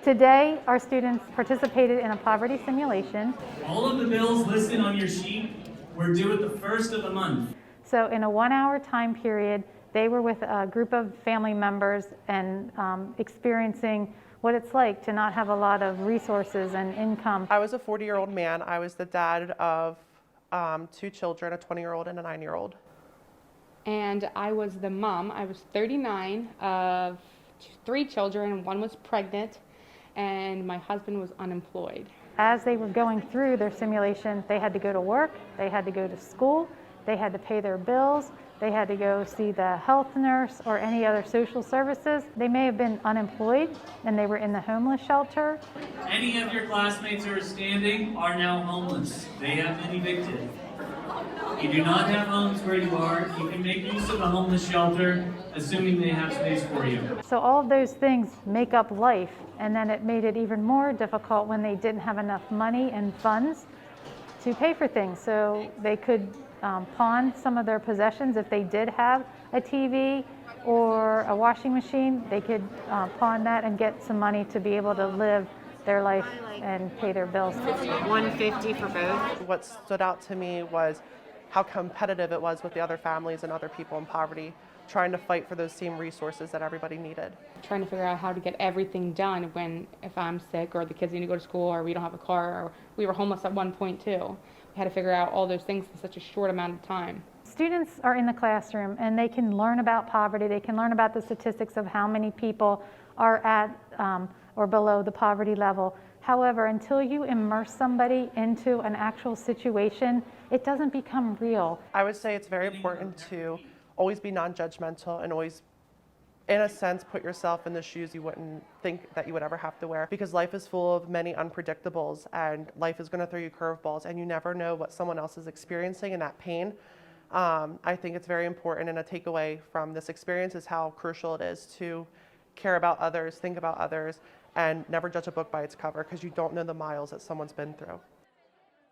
Today, our students participated in a poverty simulation. All of the bills listed on your sheet were due at the first of the month. So in a 1-hour time period, they were with a group of family members and experiencing what it's like to not have a lot of resources and income. I was a 40-year-old man. I was the dad of 2 children, a 20-year-old and a 9-year-old. And I was the mom. I was 39 of 3 children. 1 was pregnant, and my husband was unemployed. As they were going through their simulation, they had to go to work, they had to go to school, they had to pay their bills, they had to go see the health nurse or any other social services. They may have been unemployed and they were in the homeless shelter. Any of your classmates who are standing are now homeless. They have been evicted. You do not have homes where you are. You can make use of a homeless shelter, assuming they have space for you. So all of those things make up life, and then it made it even more difficult when they didn't have enough money and funds to pay for things. So they could pawn some of their possessions. If they did have a TV or a washing machine, they could pawn that and get some money to be able to live their life and pay their bills. $150 for both. What stood out to me was how competitive it was with the other families and other people in poverty, trying to fight for those same resources that everybody needed. Trying to figure out how to get everything done when, if I'm sick or the kids need to go to school or we don't have a car, or we were homeless at one point too. We had to figure out all those things in such a short amount of time. Students are in the classroom and they can learn about poverty. They can learn about the statistics of how many people are at or below the poverty level. However, until you immerse somebody into an actual situation, it doesn't become real. I would say it's very important to always be non-judgmental and always, in a sense, put yourself in the shoes you wouldn't think that you would ever have to wear, because life is full of many unpredictables and life is going to throw you curveballs and you never know what someone else is experiencing and that pain. I think it's very important, and a takeaway from this experience is how crucial it is to care about others, think about others, and never judge a book by its cover, because you don't know the miles that someone's been through.